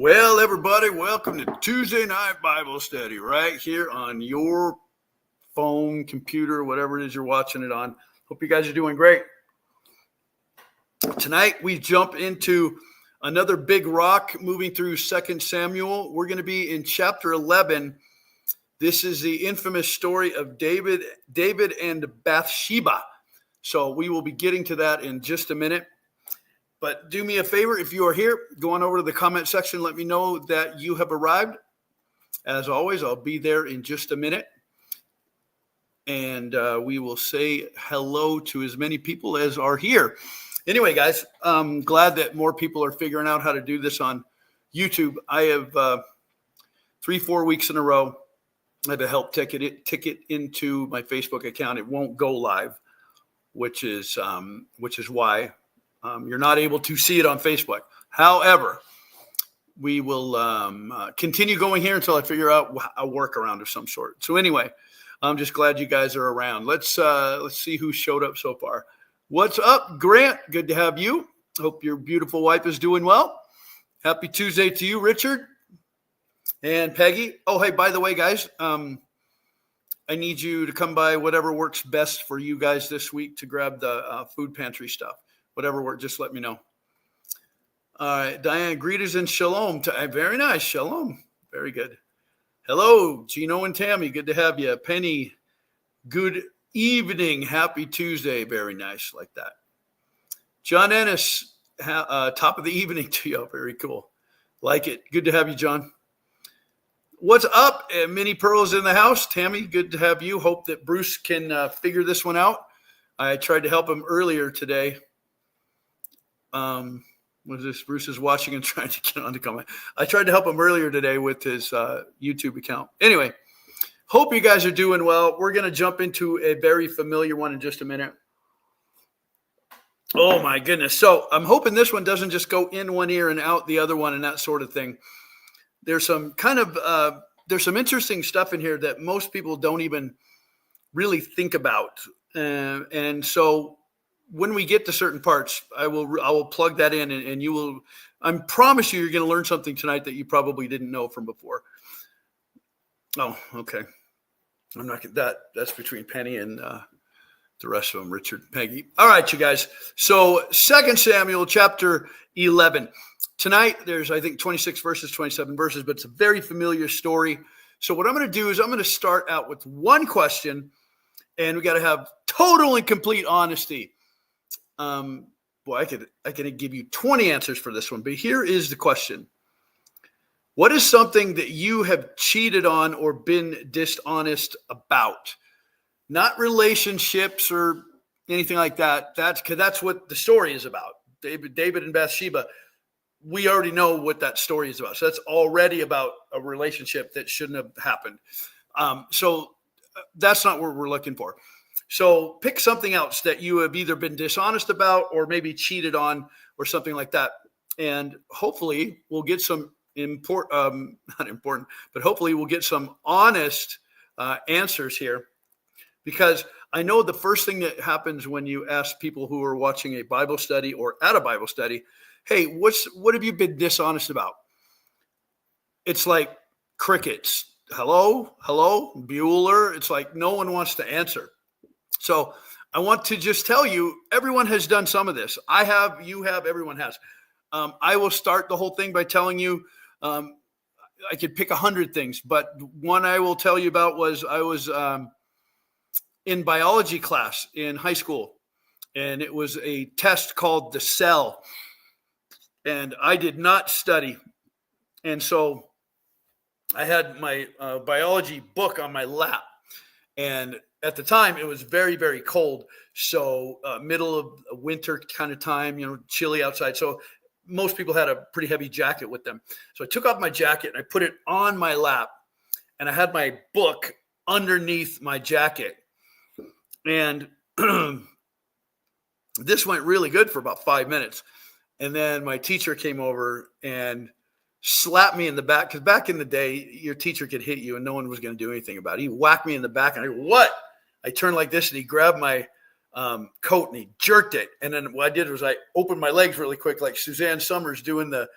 Well, everybody, welcome to Tuesday Night Bible Study right here on your phone, computer, whatever it is you're watching it on. Hope you guys are doing great. Tonight, we jump into another big rock moving through 2 Samuel. We're going to be in chapter 11. This is the infamous story of David and Bathsheba. So we will be getting to that in just a minute. But do me a favor, if you are here, go on over to the comment section. Let me know that you have arrived. As always, I'll be there in just a minute. And we will say hello to as many people as are here. Anyway, guys, I'm glad that more people are figuring out how to do this on YouTube. I have 3-4 weeks in a row. I had to help ticket into my Facebook account. It won't go live, which is why you're not able to see it on Facebook. However, we will continue going here until I figure out a workaround of some sort. So anyway, I'm just glad you guys are around. Let's see who showed up so far. What's up, Grant? Good to have you. Hope your beautiful wife is doing well. Happy Tuesday to you, Richard and Peggy. Oh, hey, by the way, guys, I need you to come by whatever works best for you guys this week to grab the food pantry stuff. Whatever works, just let me know. All right, Diane, greetings and shalom. Very nice, shalom. Very good. Hello, Gino and Tammy. Good to have you. Penny, good evening. Happy Tuesday. Very nice, like that. John Ennis, top of the evening to you. Very cool. Like it. Good to have you, John. What's up? Mini Pearls in the house. Tammy, good to have you. Hope that Bruce can figure this one out. I tried to help him earlier today. Was this Bruce is watching and trying to get on the comment. I tried to help him earlier today with his YouTube account. Anyway, hope you guys are doing well. We're going to jump into a very familiar one in just a minute. Oh my goodness. So I'm hoping this one doesn't just go in one ear and out the other one and that sort of thing. There's some there's some interesting stuff in here that most people don't even really think about. And so when we get to certain parts, I will plug that in and you will, I promise you're going to learn something tonight that you probably didn't know from before. Oh, okay. I'm not that's between Penny and the rest of them, Richard and Peggy. All right, you guys. So 2 Samuel chapter 11. Tonight, there's, I think, 26 verses, 27 verses, but it's a very familiar story. So what I'm going to do is I'm going to start out with one question, and we got to have total and complete honesty. I could give you 20 answers for this one, but here is the question. What is something that you have cheated on or been dishonest about? Not relationships or anything like that. That's what the story is about. David and Bathsheba. We already know what that story is about. So that's already about a relationship that shouldn't have happened. So that's not what we're looking for. So pick something else that you have either been dishonest about or maybe cheated on or something like that. And hopefully we'll get some hopefully we'll get some honest answers here. Because I know the first thing that happens when you ask people who are watching a Bible study or at a Bible study, hey, what have you been dishonest about? It's like crickets. Hello, Bueller. It's like no one wants to answer. So I want to just tell you, everyone has done some of this. I have, you have, everyone has. I will start the whole thing by telling you, I could pick 100 things, but one I will tell you about was I was in biology class in high school, and it was a test called the cell, and I did not study. And so I had my biology book on my lap, and at the time, it was very, very cold. So middle of winter kind of time, chilly outside. So most people had a pretty heavy jacket with them. So I took off my jacket and I put it on my lap, and I had my book underneath my jacket. And this went really good for about 5 minutes. And then my teacher came over and slapped me in the back. Because back in the day, your teacher could hit you and no one was going to do anything about it. He whacked me in the back and I go, what? I turned like this and he grabbed my coat, and he jerked it. And then what I did was I opened my legs really quick, like Suzanne Summers doing the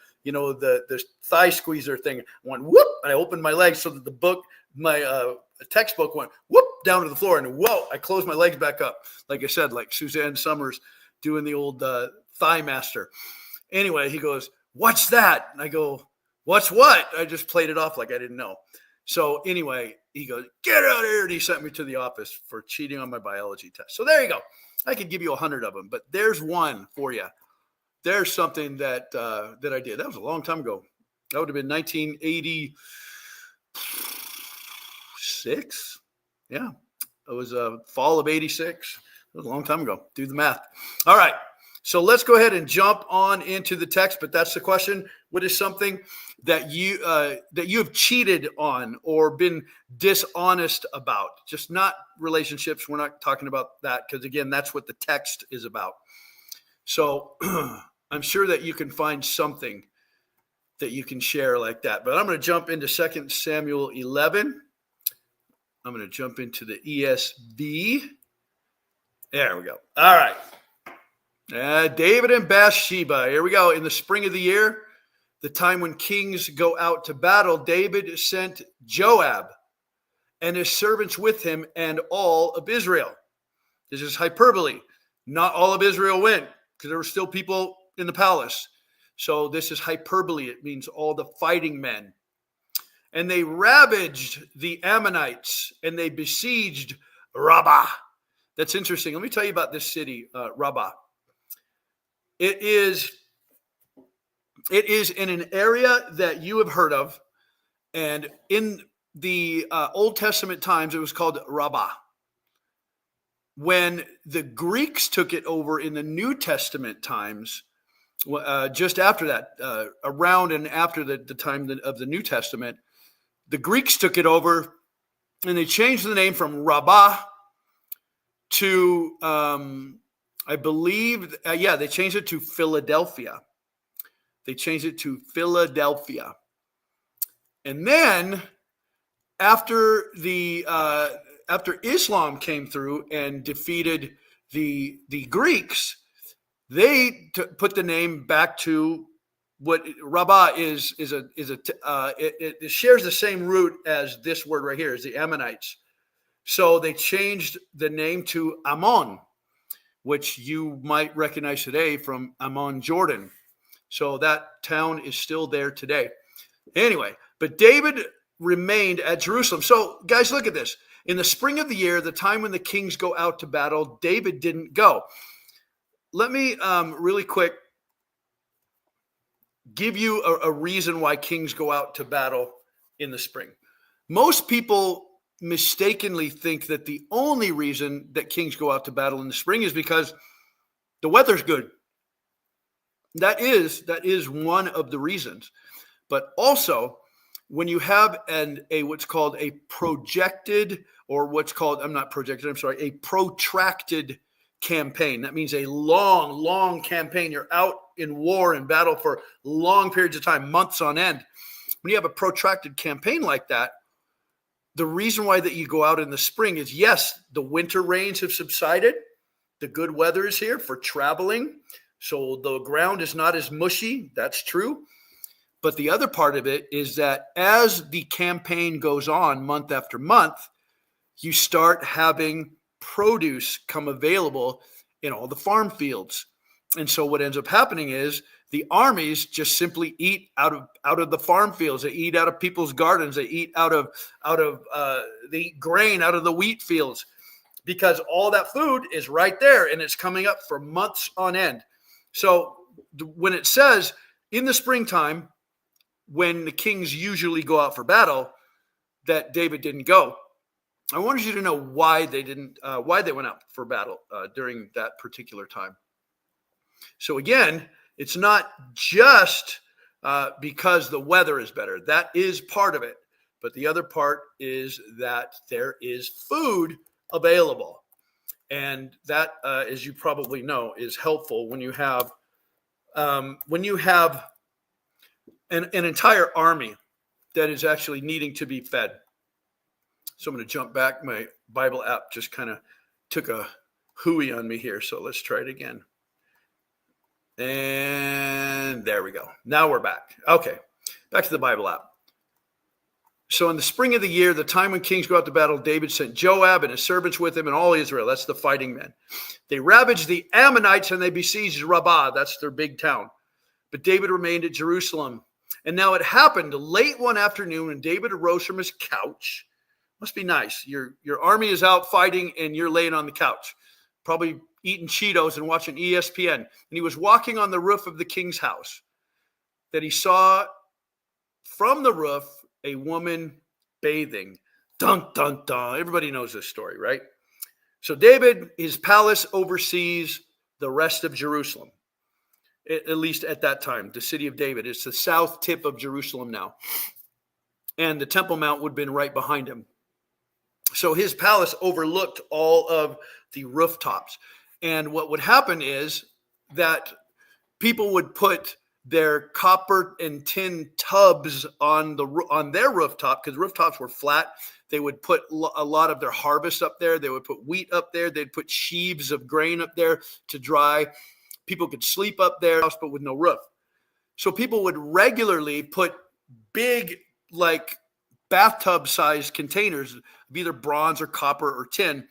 thigh squeezer thing. I went whoop. I opened my legs so that the book, my textbook went whoop down to the floor, and whoa, I closed my legs back up. Like I said, like Suzanne Summers doing the old thigh master. Anyway, he goes, "What's that?" And I go, "What's what?" I just played it off like I didn't know. So anyway, he goes, "Get out of here." And he sent me to the office for cheating on my biology test. So there you go. I could give you 100 of them, but there's one for you. There's something that I did. That was a long time ago. That would have been 1986. Yeah. It was fall of 86. It was a long time ago. Do the math. All right. So let's go ahead and jump on into the text. But that's the question. What is something that you have cheated on or been dishonest about? Just not relationships. We're not talking about that because, again, that's what the text is about. So I'm sure that you can find something that you can share like that. But I'm going to jump into 2 Samuel 11. I'm going to jump into the ESV. There we go. All right. David and Bathsheba. Here we go. In the spring of the year, the time when kings go out to battle, David sent Joab and his servants with him and all of Israel. This is hyperbole. Not all of Israel went because there were still people in the palace. So this is hyperbole. It means all the fighting men. And they ravaged the Ammonites and they besieged Rabbah. That's interesting. Let me tell you about this city, Rabbah. It is in an area that you have heard of. And in the Old Testament times, it was called Rabbah. When the Greeks took it over in the New Testament times, just after that, around and after the time of the New Testament, the Greeks took it over and they changed the name from Rabbah to, I believe, they changed it to Philadelphia. They changed it to Philadelphia. And then after Islam came through and defeated the Greeks, they put the name back to what Rabbah is. It shares the same root as this word right here, is the Ammonites. So they changed the name to Ammon, which you might recognize today from Ammon, Jordan. So that town is still there today. Anyway, but David remained at Jerusalem. So guys, look at this. In the spring of the year, the time when the kings go out to battle, David didn't go. Let me really quick give you a reason why kings go out to battle in the spring. Most people mistakenly think that the only reason that kings go out to battle in the spring is because the weather's good. That is one of the reasons. But also, when you have what's called a protracted campaign. That means a long campaign. You're out in war and battle for long periods of time, months on end. When you have a protracted campaign like that, the reason why that you go out in the spring is, yes, the winter rains have subsided. The good weather is here for traveling. So the ground is not as mushy. That's true. But the other part of it is that as the campaign goes on month after month, you start having produce come available in all the farm fields. And so what ends up happening is the armies just simply eat out of the farm fields. They eat out of people's gardens. They eat out of the grain, out of the wheat fields, because all that food is right there and it's coming up for months on end. So when it says in the springtime, when the kings usually go out for battle, that David didn't go, I wanted you to know why they went out for battle during that particular time. So again, it's not just because the weather is better. That is part of it. But the other part is that there is food available. And that, as you probably know, is helpful when you have an entire army that is actually needing to be fed. So I'm going to jump back. My Bible app just kind of took a hooey on me here. So let's try it again. And there we go. Now we're back. Okay. Back to the Bible app. So in the spring of the year, the time when kings go out to battle, David sent Joab and his servants with him and all Israel. That's the fighting men. They ravaged the Ammonites and they besieged Rabbah. That's their big town. But David remained at Jerusalem. And now it happened late one afternoon when David arose from his couch. Must be nice. Your army is out fighting and you're laying on the couch, probably eating Cheetos and watching ESPN. And he was walking on the roof of the king's house that he saw from the roof a woman bathing. Dun, dun, dun. Everybody knows this story, right? So David, his palace oversees the rest of Jerusalem, at least at that time, the city of David. It's the south tip of Jerusalem now. And the Temple Mount would have been right behind him. So his palace overlooked all of the rooftops. And what would happen is that people would put their copper and tin tubs on their rooftop, because rooftops were flat. They would put a lot of their harvest up there. They would put wheat up there. They'd put sheaves of grain up there to dry. People could sleep up there, but with no roof. So people would regularly put big, like bathtub-sized containers of either bronze or copper or tin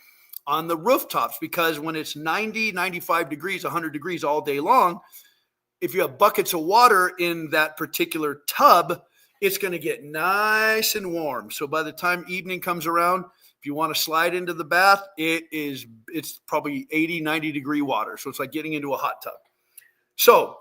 on the rooftops, because when it's 90, 95 degrees, 100 degrees all day long, if you have buckets of water in that particular tub, it's going to get nice and warm. So by the time evening comes around, if you want to slide into the bath, it's probably 80, 90 degree water. So it's like getting into a hot tub. So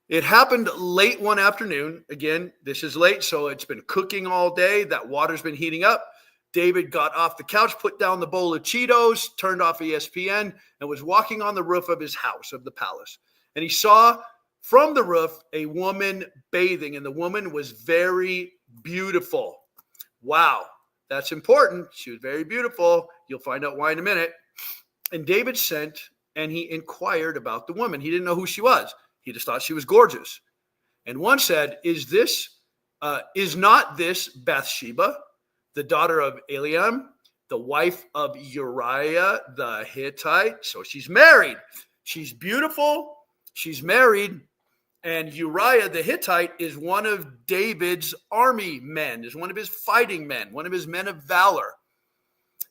it happened late one afternoon. Again, this is late, so it's been cooking all day. That water's been heating up. David got off the couch, put down the bowl of Cheetos, turned off ESPN, and was walking on the roof of his house, of the palace. And he saw from the roof a woman bathing, and the woman was very beautiful. Wow, that's important. She was very beautiful. You'll find out why in a minute. And David sent, and he inquired about the woman. He didn't know who she was. He just thought she was gorgeous. And one said, is not this Bathsheba, the daughter of Eliam, the wife of Uriah the Hittite? So she's married. She's beautiful. She's married. And Uriah the Hittite is one of David's army men, is one of his fighting men, one of his men of valor.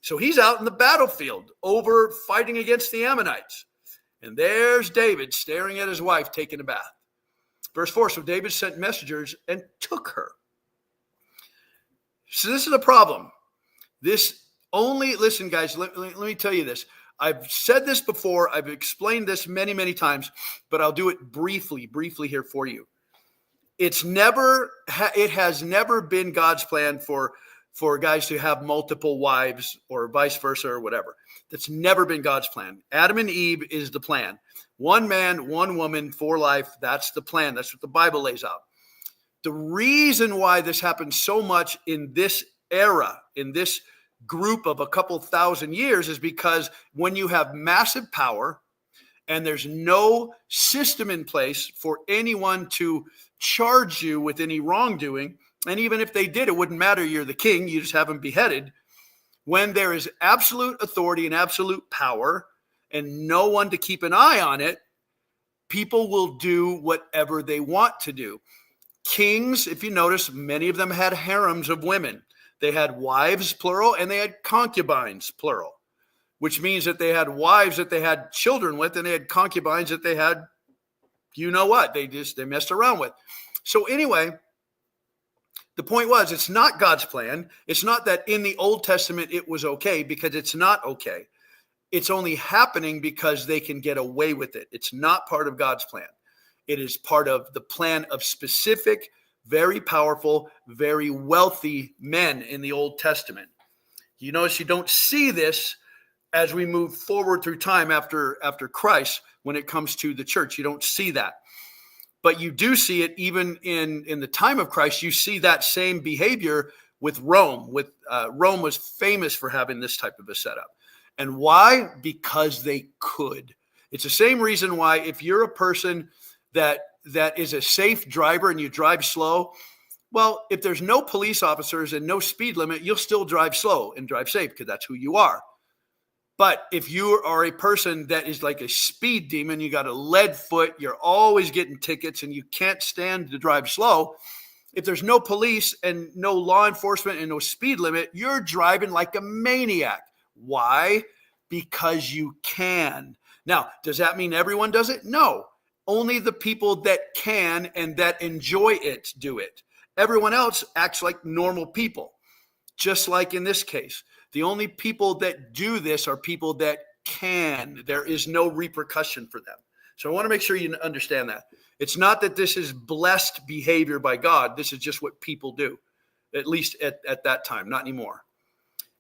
So he's out in the battlefield over fighting against the Ammonites. And there's David staring at his wife taking a bath. Verse 4, so David sent messengers and took her. So this is a problem. Listen, guys, let me tell you this. I've said this before. I've explained this many, many times, but I'll do it briefly here for you. It has never been God's plan for guys to have multiple wives or vice versa or whatever. That's never been God's plan. Adam and Eve is the plan. One man, one woman for life. That's the plan. That's what the Bible lays out. The reason why this happens so much in this era, in this group of a couple thousand years, is because when you have massive power and there's no system in place for anyone to charge you with any wrongdoing, and even if they did, it wouldn't matter. You're the king. You just have them beheaded. When there is absolute authority and absolute power and no one to keep an eye on it, people will do whatever they want to do. Kings, if you notice, many of them had harems of women. They had wives, plural, and they had concubines, plural, which means that they had wives that they had children with, and they had concubines that they had, you know what, they messed around with. So anyway, the point was, it's not God's plan. It's not that in the Old Testament it was okay, because it's not okay. It's only happening because they can get away with it. It's not part of God's plan. It is part of the plan of specific, very powerful, very wealthy men in the Old Testament. You notice you don't see this as we move forward through time after Christ when it comes to the church. You don't see that. But you do see it even in the time of Christ. You see that same behavior with Rome. Rome was famous for having this type of a setup. And why? Because they could. It's the same reason why if you're a person that is a safe driver and you drive slow, well, if there's no police officers and no speed limit, you'll still drive slow and drive safe because that's who you are. But if you are a person that is like a speed demon, you got a lead foot, you're always getting tickets and you can't stand to drive slow. If there's no police and no law enforcement and no speed limit, you're driving like a maniac. Why? Because you can. Now, does that mean everyone does it? No. Only the people that can and that enjoy it do it. Everyone else acts like normal people, just like in this case. The only people that do this are people that can. There is no repercussion for them. So I want to make sure you understand that. It's not that this is blessed behavior by God. This is just what people do, at least at that time, not anymore.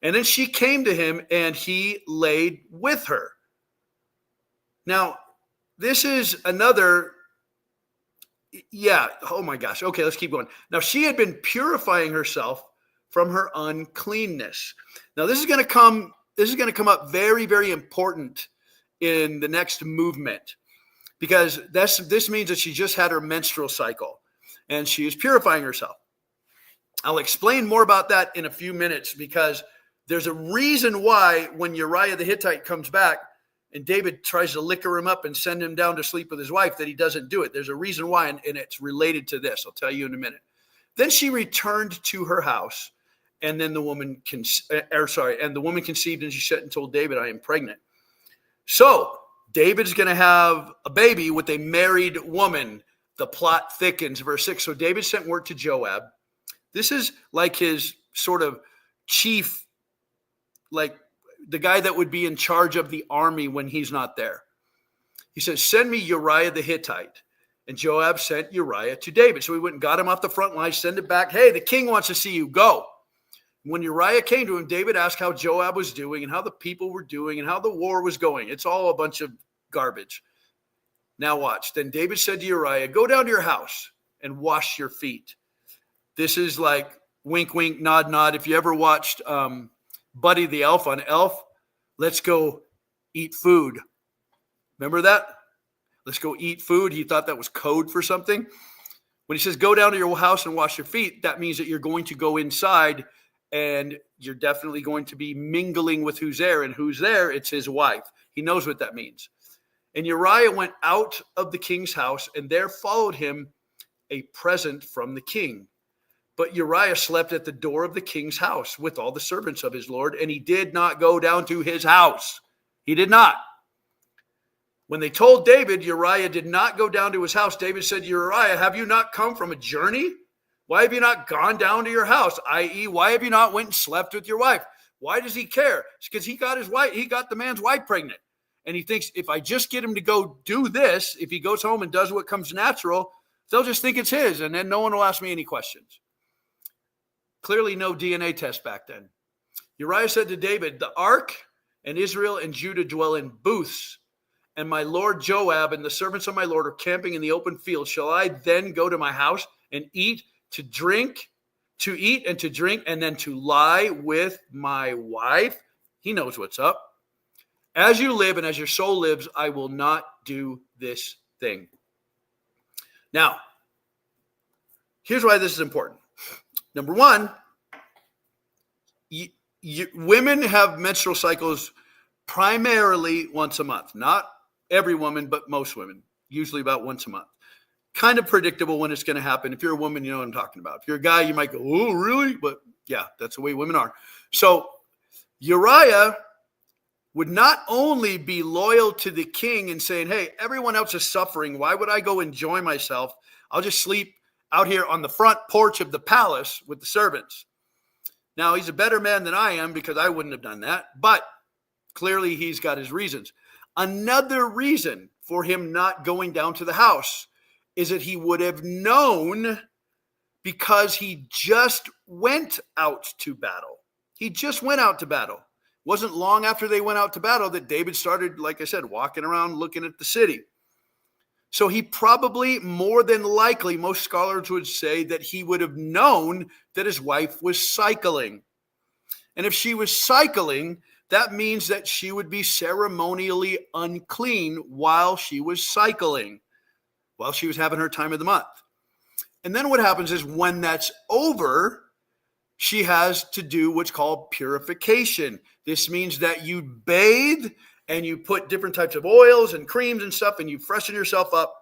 And then she came to him and he laid with her. Now, this is another, oh my gosh. Okay, let's keep going. Now, she had been purifying herself from her uncleanness. Now, this is going to come up very, very important in the next movement, because this means that she just had her menstrual cycle and she is purifying herself. I'll explain more about that in a few minutes, because there's a reason why when Uriah the Hittite comes back and David tries to liquor him up and send him down to sleep with his wife, that he doesn't do it. There's a reason why, and it's related to this. I'll tell you in a minute. Then she returned to her house, and then the woman conceived, and she said and told David, I am pregnant. So David's going to have a baby with a married woman. The plot thickens. Verse 6. So David sent word to Joab. This is like his sort of chief, like the guy that would be in charge of the army when he's not there. He says, send me Uriah the Hittite. And Joab sent Uriah to David. So he went and got him off the front line, send it back. Hey, the king wants to see you. Go. When Uriah came to him, David asked how Joab was doing and how the people were doing and how the war was going. It's all a bunch of garbage. Now watch. Then David said to Uriah, go down to your house and wash your feet. This is like wink, wink, nod, nod. If you ever watched Buddy the Elf on Elf, let's go eat food. Remember that? Let's go eat food. He thought that was code for something. When he says go down to your house and wash your feet, that means that you're going to go inside and you're definitely going to be mingling with who's there. And who's there? It's his wife. He knows what that means. And Uriah went out of the king's house, and there followed him a present from the king. But Uriah slept at the door of the king's house with all the servants of his lord, and he did not go down to his house. He did not. When they told David Uriah did not go down to his house, David said, Uriah, have you not come from a journey? Why have you not gone down to your house? I.e., why have you not went and slept with your wife? Why does he care? It's because he got the man's wife pregnant. And he thinks if I just get him to go do this, if he goes home and does what comes natural, they'll just think it's his, and then no one will ask me any questions. Clearly no DNA test back then. Uriah said to David, the ark and Israel and Judah dwell in booths, and my lord Joab and the servants of my lord are camping in the open field. Shall I then go to my house and eat and to drink, and then to lie with my wife? He knows what's up. As you live and as your soul lives, I will not do this thing. Now, here's why this is important. Number one, women have menstrual cycles primarily once a month. Not every woman, but most women, usually about once a month. Kind of predictable when it's going to happen. If you're a woman, you know what I'm talking about. If you're a guy, you might go, oh, really? But yeah, that's the way women are. So Uriah would not only be loyal to the king and saying, hey, everyone else is suffering. Why would I go enjoy myself? I'll just sleep out here on the front porch of the palace with the servants. Now, he's a better man than I am because I wouldn't have done that. But clearly he's got his reasons. Another reason for him not going down to the house is that he would have known, because he just went out to battle. He just went out to battle. Wasn't long after they went out to battle that David started, like I said, walking around looking at the city. So he probably, more than likely, most scholars would say that he would have known that his wife was cycling. And if she was cycling, that means that she would be ceremonially unclean while she was cycling, while she was having her time of the month. And then what happens is when that's over, she has to do what's called purification. This means that you bathe and you put different types of oils and creams and stuff and you freshen yourself up,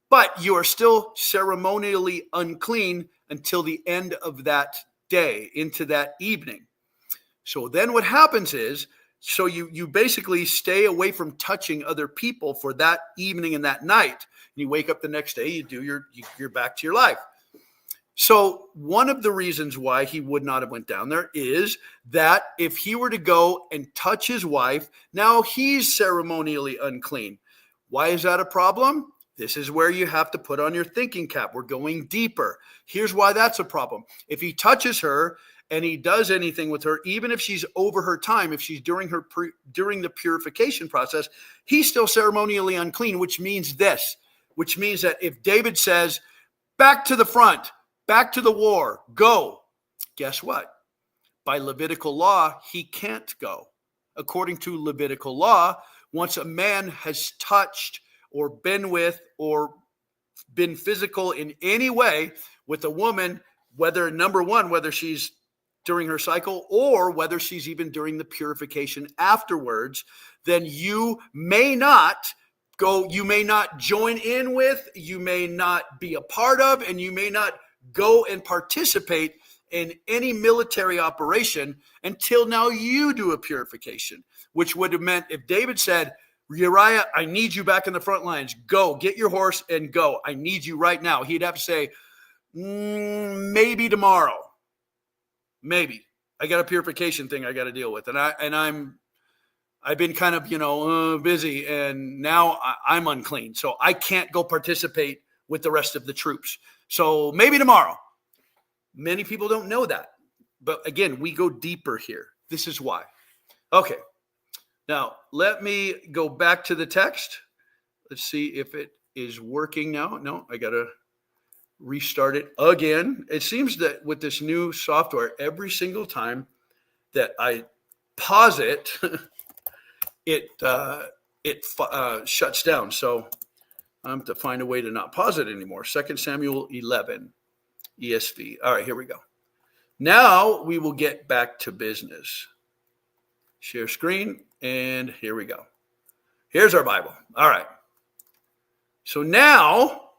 but you are still ceremonially unclean until the end of that day, into that evening. So then what happens is, so you basically stay away from touching other people for that evening and that night. And you wake up the next day, you're back to your life. So one of the reasons why he would not have went down there is that if he were to go and touch his wife, now he's ceremonially unclean. Why is that a problem? This is where you have to put on your thinking cap. We're going deeper. Here's why that's a problem. If he touches her and he does anything with her, even if she's over her time, if she's during the purification process, he's still ceremonially unclean, which means that if David says, back to the front, back to the war, go, guess what? By Levitical law, he can't go. According to Levitical law, once a man has touched or been with or been physical in any way with a woman, whether she's during her cycle or whether she's even during the purification afterwards, then you may not go, you may not join in with, you may not be a part of, and you may not go and participate in any military operation until now you do a purification, which would have meant if David said, Uriah, I need you back in the front lines. Go, get your horse and go. I need you right now. He'd have to say, maybe tomorrow. Maybe. I got a purification thing I got to deal with. I've been kind of, busy, and now I'm unclean. So I can't go participate with the rest of the troops. So maybe tomorrow. Many people don't know that. But again, we go deeper here. This is why. Okay. Now, let me go back to the text. Let's see if it is working now. No, I got to restart it again. It seems that with this new software, every single time that I pause it, it shuts down. So I have to find a way to not pause it anymore. 2 Samuel 11, ESV. All right, here we go. Now we will get back to business. Share screen, and here we go. Here's our Bible. All right. So now,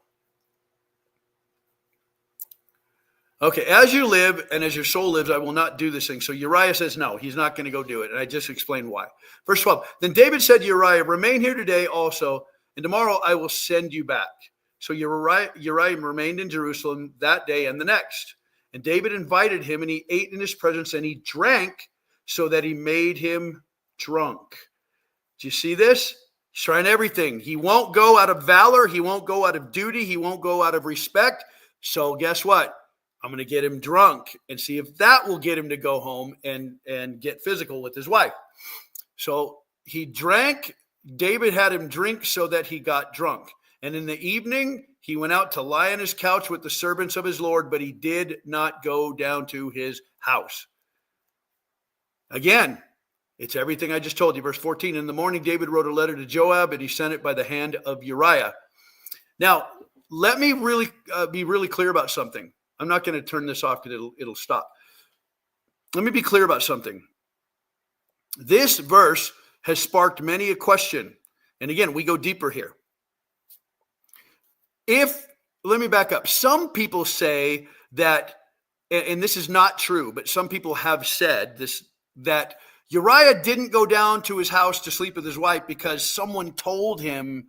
okay, as you live and as your soul lives, I will not do this thing. So Uriah says no, he's not going to go do it. And I just explained why. Verse 12, then David said to Uriah, remain here today also, and tomorrow I will send you back. So Uriah remained in Jerusalem that day and the next. And David invited him, and he ate in his presence, and he drank so that he made him drunk. Do you see this? He's trying everything. He won't go out of valor. He won't go out of duty. He won't go out of respect. So guess what? I'm going to get him drunk and see if that will get him to go home and get physical with his wife. So he drank. David had him drink so that he got drunk. And in the evening, he went out to lie on his couch with the servants of his Lord, but he did not go down to his house. Again, it's everything I just told you. Verse 14, in the morning, David wrote a letter to Joab, and he sent it by the hand of Uriah. Now, let me really be really clear about something. I'm not going to turn this off because it'll stop. Let me be clear about something. This verse has sparked many a question. And again, we go deeper here. Let me back up. Some people say that, and this is not true, but some people have said this, that Uriah didn't go down to his house to sleep with his wife because someone told him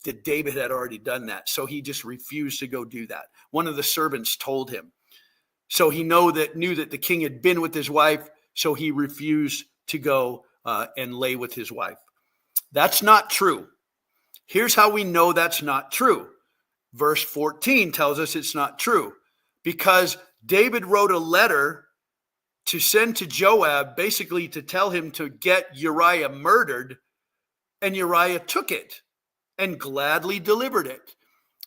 that David had already done that. So he just refused to go do that. One of the servants told him. So he knew that the king had been with his wife. So he refused to go and lay with his wife. That's not true. Here's how we know that's not true. Verse 14 tells us it's not true because David wrote a letter to send to Joab, basically to tell him to get Uriah murdered, and Uriah took it and gladly delivered it.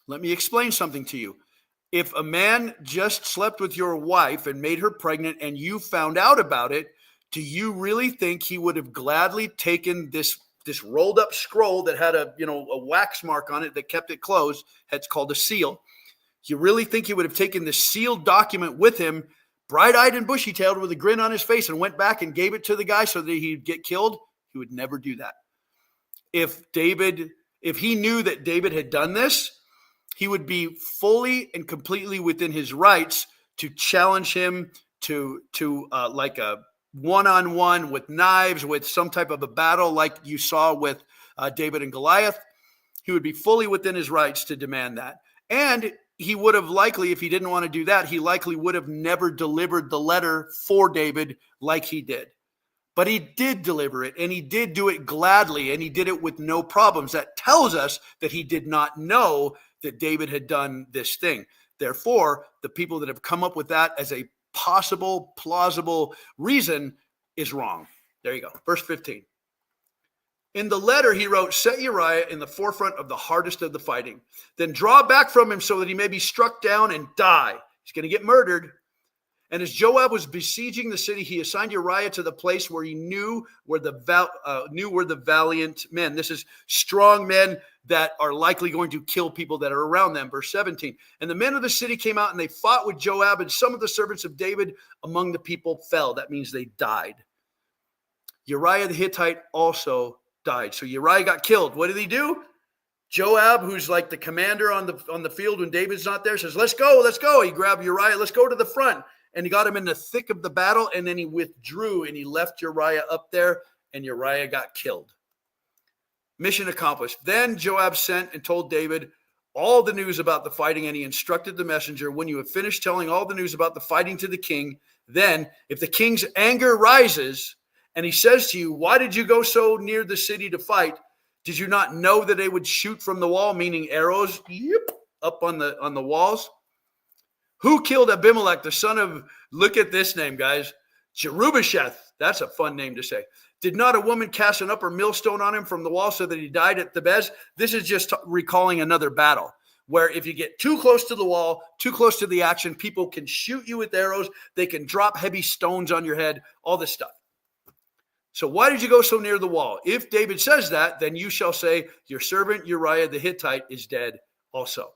Let me explain something to you. If a man just slept with your wife and made her pregnant and you found out about it, do you really think he would have gladly taken this rolled up scroll that had a wax mark on it that kept it closed? It's called a seal. You really think he would have taken this sealed document with him, bright-eyed and bushy-tailed with a grin on his face and went back and gave it to the guy so that he'd get killed, he would never do that. If he knew that David had done this, he would be fully and completely within his rights to challenge him to like a one-on-one with knives, with some type of a battle like you saw with David and Goliath. He would be fully within his rights to demand that. And he would have likely, if he didn't want to do that, he likely would have never delivered the letter for David like he did. But he did deliver it, and he did do it gladly, and he did it with no problems. That tells us that he did not know that David had done this thing. Therefore, the people that have come up with that as a possible, plausible reason is wrong. There you go. Verse 15. In the letter, he wrote, set Uriah in the forefront of the hardest of the fighting. Then draw back from him so that he may be struck down and die. He's going to get murdered. And as Joab was besieging the city, he assigned Uriah to the place where he knew were the valiant men. This is strong men that are likely going to kill people that are around them. Verse 17. And the men of the city came out and they fought with Joab, and some of the servants of David among the people fell. That means they died. Uriah the Hittite also died. So Uriah got killed. What did he do? Joab, who's like the commander on the field when David's not there, says, let's go. He grabbed Uriah. Let's go to the front. And he got him in the thick of the battle, and then he withdrew, and he left Uriah up there, and Uriah got killed. Mission accomplished. Then Joab sent and told David all the news about the fighting, and he instructed the messenger, when you have finished telling all the news about the fighting to the king, then if the king's anger rises, and he says to you, why did you go so near the city to fight? Did you not know that they would shoot from the wall, meaning arrows, up on the walls? Who killed Abimelech, the son of, look at this name, guys, Jerubasheth? That's a fun name to say. Did not a woman cast an upper millstone on him from the wall so that he died at Thebez? This is just recalling another battle where if you get too close to the wall, too close to the action, people can shoot you with arrows. They can drop heavy stones on your head, all this stuff. So why did you go so near the wall? If David says that, then you shall say, your servant Uriah the Hittite is dead also.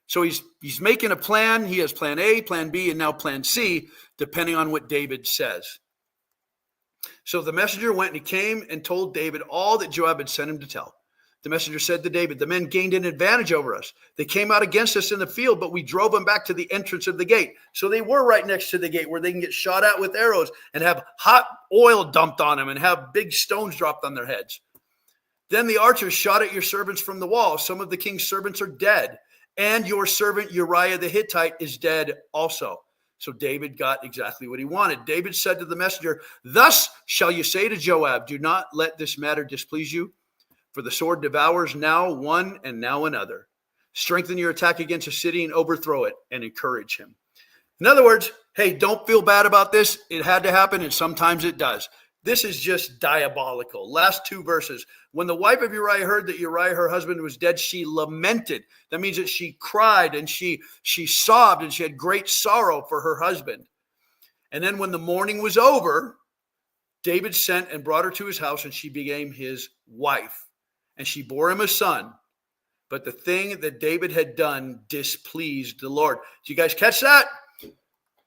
So he's making a plan. He has plan A, plan B, and now plan C, depending on what David says. So the messenger went and he came and told David all that Joab had sent him to tell. The messenger said to David, the men gained an advantage over us. They came out against us in the field, but we drove them back to the entrance of the gate. So they were right next to the gate where they can get shot at with arrows and have hot oil dumped on them and have big stones dropped on their heads. Then the archers shot at your servants from the wall. Some of the king's servants are dead, and your servant Uriah the Hittite is dead also. So David got exactly what he wanted. David said to the messenger, thus shall you say to Joab, do not let this matter displease you. For the sword devours now one and now another. Strengthen your attack against a city and overthrow it, and encourage him. In other words, hey, don't feel bad about this. It had to happen, and sometimes it does. This is just diabolical. Last two verses. When the wife of Uriah heard that Uriah, her husband, was dead, she lamented. That means that she cried and she sobbed and she had great sorrow for her husband. And then when the mourning was over, David sent and brought her to his house, and she became his wife. And she bore him a son. But the thing that David had done displeased the Lord. Did you guys catch that?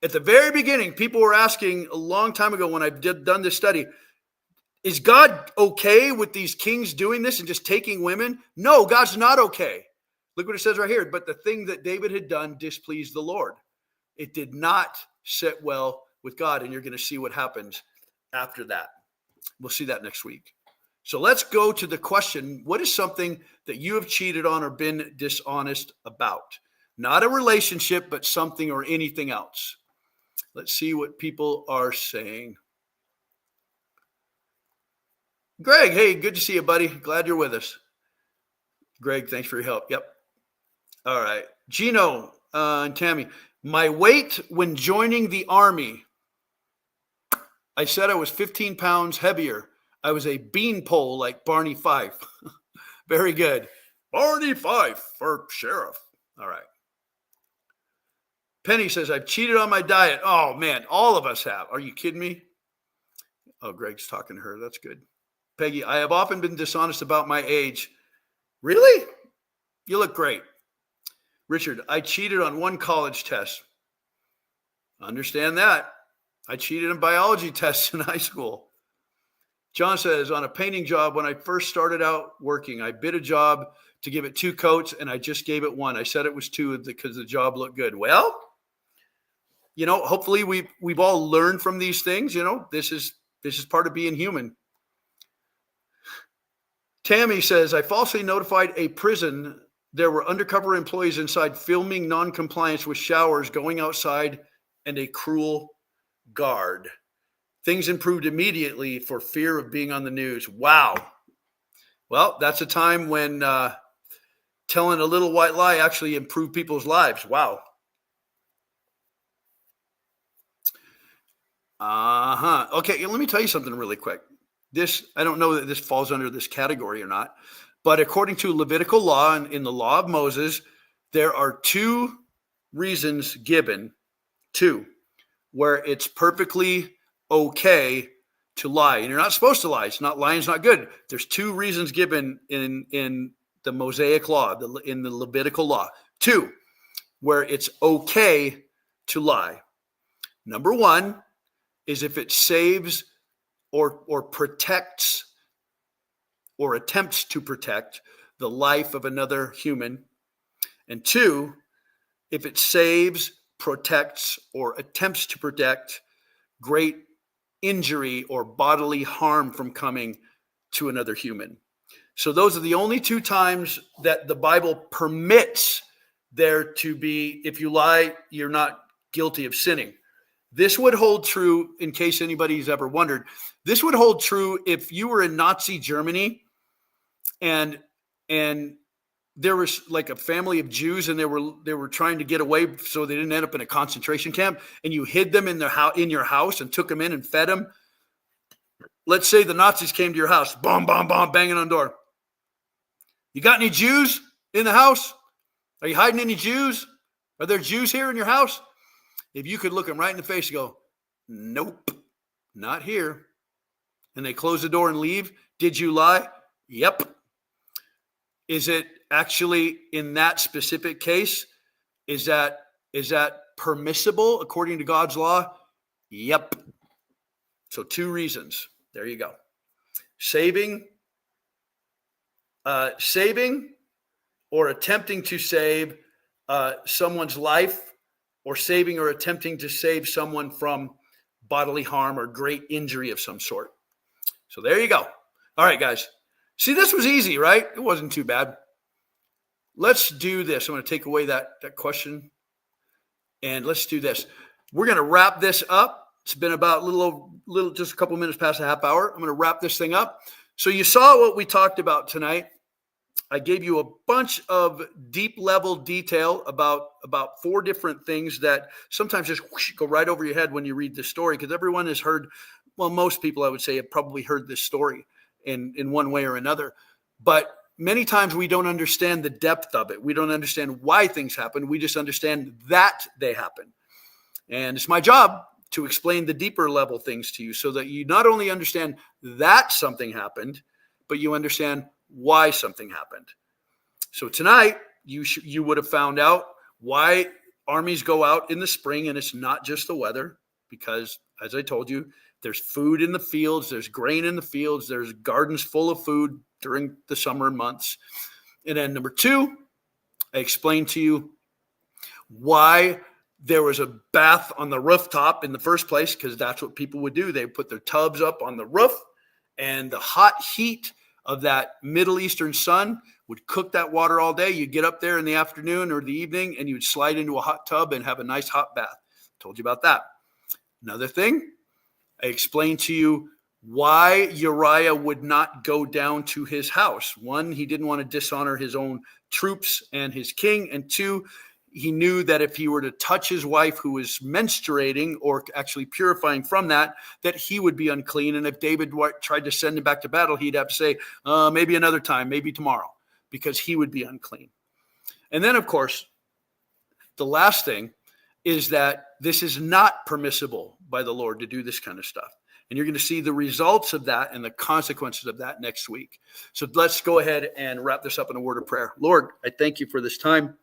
At the very beginning, people were asking a long time ago when I done this study, is God okay with these kings doing this and just taking women? No, God's not okay. Look what it says right here. But the thing that David had done displeased the Lord. It did not sit well with God, and you're going to see what happens after that. We'll see that next week. So let's go to the question, what is something that you have cheated on or been dishonest about? Not a relationship, but something or anything else. Let's see what people are saying. Greg, hey, good to see you, buddy. Glad you're with us. Greg, thanks for your help. Yep. All right. Gino and Tammy, my weight when joining the Army, I said I was 15 pounds heavier. I was a beanpole like Barney Fife. Very good. Barney Fife for sheriff. All right. Penny says, I've cheated on my diet. Oh, man, all of us have. Are you kidding me? Oh, Greg's talking to her. That's good. Peggy, I have often been dishonest about my age. Really? You look great. Richard, I cheated on one college test. Understand that. I cheated in biology tests in high school. John says, on a painting job, when I first started out working, I bid a job to give it 2 coats, and I just gave it 1. I said it was 2 because the job looked good. Well, hopefully we've all learned from these things. This is part of being human. Tammy says, I falsely notified a prison. There were undercover employees inside filming non-compliance with showers, going outside, and a cruel guard. Things improved immediately for fear of being on the news. Wow. Well, that's a time when telling a little white lie actually improved people's lives. Wow. Okay, let me tell you something really quick. I don't know that this falls under this category or not, but according to Levitical law and in the law of Moses, there are 2 reasons given, 2, where it's perfectly okay to lie. And you're not supposed to lie. Lying's not good. There's 2 reasons given in the Mosaic law, in the Levitical law. 2, where it's okay to lie. Number 1 is if it saves or protects or attempts to protect the life of another human. And 2, if it saves, protects, or attempts to protect great injury or bodily harm from coming to another human. So those are the only 2 times that the Bible permits there to be, if you lie, you're not guilty of sinning. This would hold true, in case anybody's ever wondered, this would hold true if you were in Nazi Germany and there was like a family of Jews and they were trying to get away so they didn't end up in a concentration camp, and you hid them in your house and took them in and fed them. Let's say the Nazis came to your house, bomb, bomb, bomb, banging on the door. You got any Jews in the house? Are you hiding any Jews? Are there Jews here in your house? If you could look them right in the face and go, nope, not here, and they close the door and leave, did you lie? Yep. Is it actually in that specific case? Is that permissible according to God's law? Yep. So 2 reasons. There you go. Saving or attempting to save someone's life, or saving or attempting to save someone from bodily harm or great injury of some sort. So there you go. All right, guys. See, this was easy, right? It wasn't too bad. Let's do this. I'm going to take away that question, and let's do this. We're going to wrap this up. It's been about just a couple minutes past a half hour. I'm going to wrap this thing up. So you saw what we talked about tonight. I gave you a bunch of deep level detail about 4 different things that sometimes just go right over your head when you read this story, because everyone has heard, well, most people I would say have probably heard this story in one way or another. But many times we don't understand the depth of it. We don't understand why things happen. We just understand that they happen. And it's my job to explain the deeper level things to you so that you not only understand that something happened, but you understand why something happened. So tonight, you would have found out why armies go out in the spring, and it's not just the weather, because, as I told you, there's food in the fields, there's grain in the fields, there's gardens full of food during the summer months. And then number 2, I explained to you why there was a bath on the rooftop in the first place, because that's what people would do. They put their tubs up on the roof, and the hot heat of that Middle Eastern sun would cook that water all day. You'd get up there in the afternoon or the evening, and you'd slide into a hot tub and have a nice hot bath. Told you about that. Another thing, I explained to you why Uriah would not go down to his house. 1, he didn't want to dishonor his own troops and his king. And 2, he knew that if he were to touch his wife who was menstruating or actually purifying from that he would be unclean. And if David tried to send him back to battle, he'd have to say, maybe another time, maybe tomorrow, because he would be unclean. And then, of course, the last thing is that this is not permissible by the Lord to do this kind of stuff. And you're going to see the results of that and the consequences of that next week. So let's go ahead and wrap this up in a word of prayer. Lord, I thank you for this time.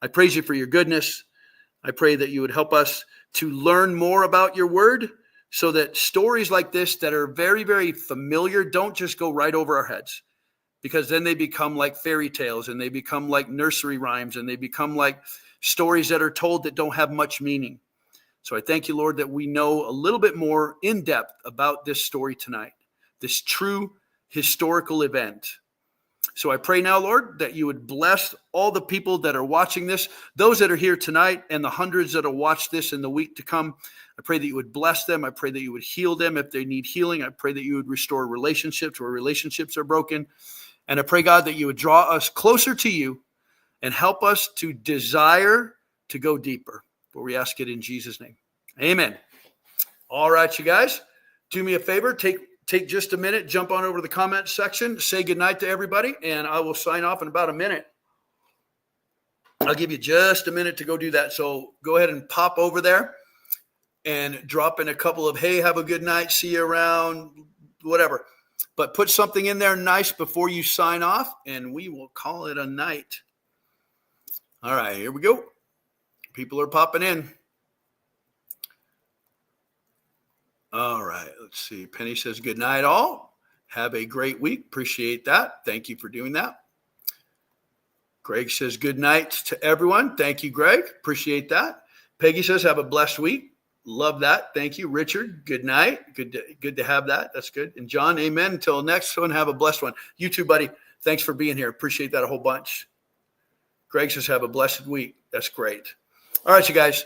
I praise you for your goodness. I pray that you would help us to learn more about your word so that stories like this that are very, very familiar don't just go right over our heads, because then they become like fairy tales and they become like nursery rhymes and they become like stories that are told that don't have much meaning. So I thank you, Lord, that we know a little bit more in depth about this story tonight, this true historical event. So I pray now, Lord, that you would bless all the people that are watching this, those that are here tonight and the hundreds that will watch this in the week to come. I pray that you would bless them. I pray that you would heal them if they need healing. I pray that you would restore relationships where relationships are broken. And I pray, God, that you would draw us closer to you and help us to desire to go deeper. For we ask it in Jesus' name. Amen. All right, you guys, do me a favor. Take just a minute, jump on over to the comment section, say goodnight to everybody, and I will sign off in about a minute. I'll give you just a minute to go do that. So go ahead and pop over there and drop in a couple of, hey, have a good night, see you around, whatever. But put something in there nice before you sign off, and we will call it a night. All right, here we go. People are popping in. All right, let's see. Penny says, good night, all. Have a great week. Appreciate that. Thank you for doing that. Greg says, good night to everyone. Thank you, Greg. Appreciate that. Peggy says, have a blessed week. Love that. Thank you, Richard. Good night. Good to have that. That's good. And John, amen. Until next one, have a blessed one. You too, buddy. Thanks for being here. Appreciate that a whole bunch. Greg says, have a blessed week. That's great. All right, you guys.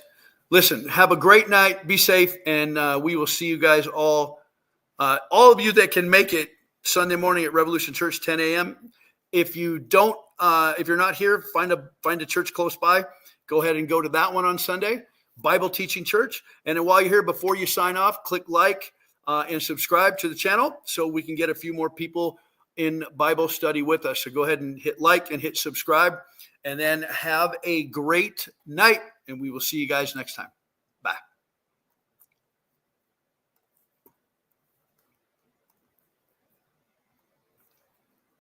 Listen, have a great night. Be safe, and we will see you guys all of you that can make it Sunday morning at Revolution Church, 10 a.m. If you don't, if you're not here, find a church close by. Go ahead and go to that one on Sunday, Bible Teaching Church. And then while you're here, before you sign off, click like and subscribe to the channel so we can get a few more people in Bible study with us. So go ahead and hit like and hit subscribe, and then have a great night. And we will see you guys next time.